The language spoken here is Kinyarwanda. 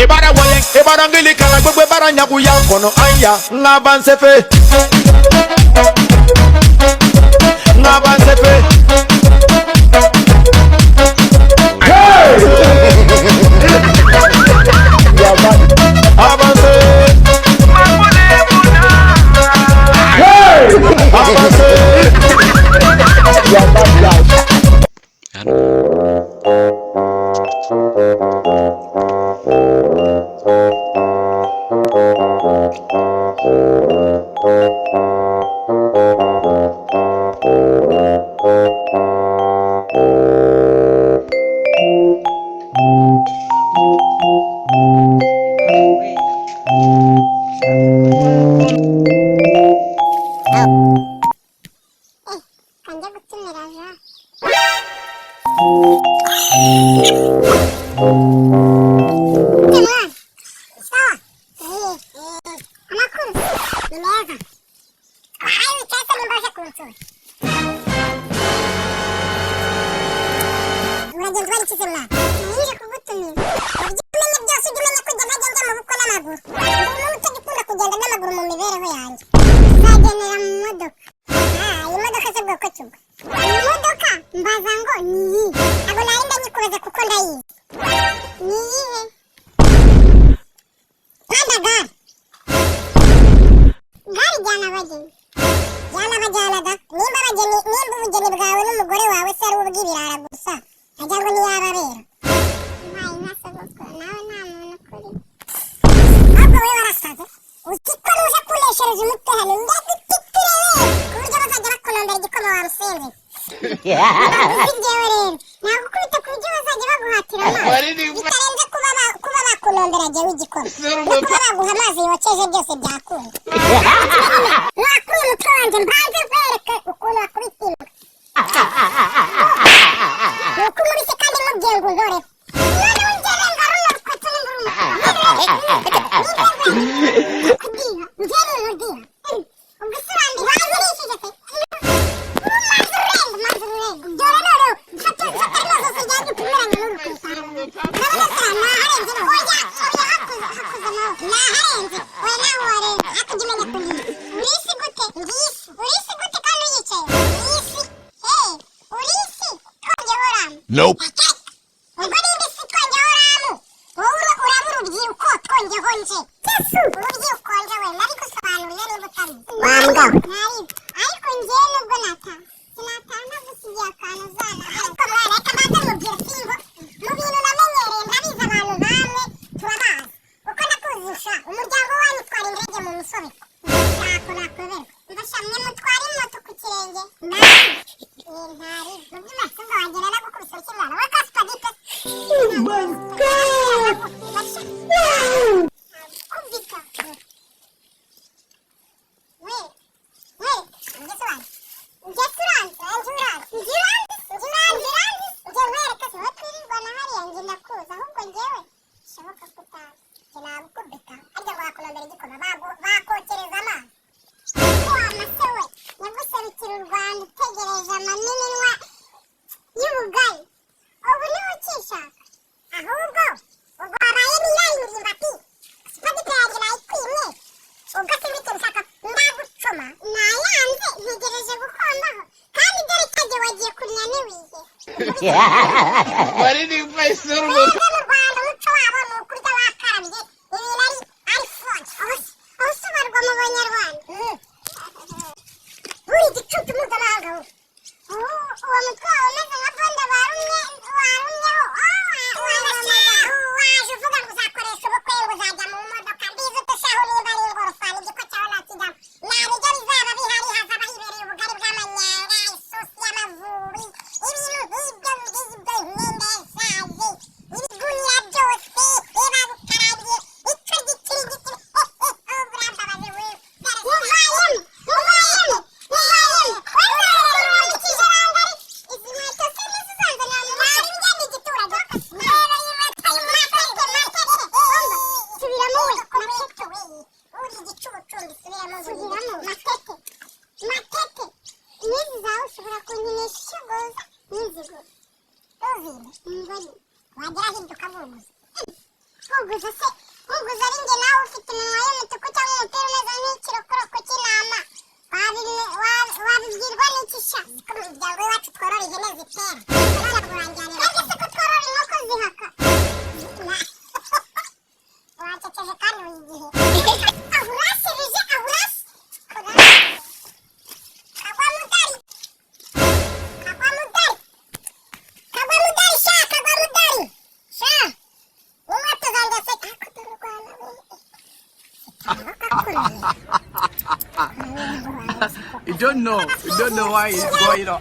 Ibara wale, ibara ngili kala gbogbo ibara nyaku ya kono anya ng'avance fe, ng'avance fe. Avance, Kanjya gutumira ja Mwana sawa amakuru ni meza ayo cyasa nimbaje kunsura uragenda wari kize mwana nije kugutumira ubyumenye byose ubyumenye ko njya njya mu buko n'amaguru umuntu utagikunda kugenda n'amaguru mu mibereho yanjye uzagenera mu modoka imodoka se bwoko ki imodoka mbaza ngo ni iyi abo nari ndanyikubaza kuko ndayizi ni iyihe nkanda gare ijyana abageni jyana abajyanaga nimba ubugeni bwawe n'umugore wawe se ari ubw'ibirara gusa ajya ngo niyaba rero mpaye nka sogokuru nawe nta muntu kuri ahubwo wowe warasaze uzi ko nuje kuneshereza umutwe hano ndagutitire we ku buryo bazajya bakunombera igikoma wamusinze uziryewe rero nagukubita ku buryo bazajya baguhatira amazi bitarenze kuba bakunombera jyewe igikoma no kuba baguha amazi yokeje byose byakunda wakuye umutwe wanjye mbanze nkwereke ukuntu wakubita imbwa nuko umubise kandi mubwiye ngo untoreho umwana w'ingerenga runo rukweto Nope. ubwo nimba isi twongehoramo wowe urabura urubyiruko twongeho nje urubyiruko nje we nari gusobanurira niba utabizi wambwa ariko njyewe nubwo sinatanga gusigiye akantu zana ariko mwana reka mbanze mubwire singo mu bintu namenyereye ndabizi abantu bamwe turabazi uko nakuzisha umuryango wanyu utwara indege mu musobeko ntako nakoberwa mbashamye mutwara imoto ku kirenge ntari mu by'amasoza wanjye naragukubise ukirwana we kaspadite oh my god kubika What did you play Silver? nkuguzari njye nawe ufite iminwa y'umutuku cyangwa umupira umeze nk'ikirokoko cy'intama wabibwirwa n'iki sha ko mu muryango w'iwacu tworora ihene zitera none kurangiranira kandi se ko tworora inkoko zihaka waceceje kandi buri gihe ahurasirije ahurasi kagwa mudari sha n'inkweto zanjye se akudura urwana You don't know why it's going on.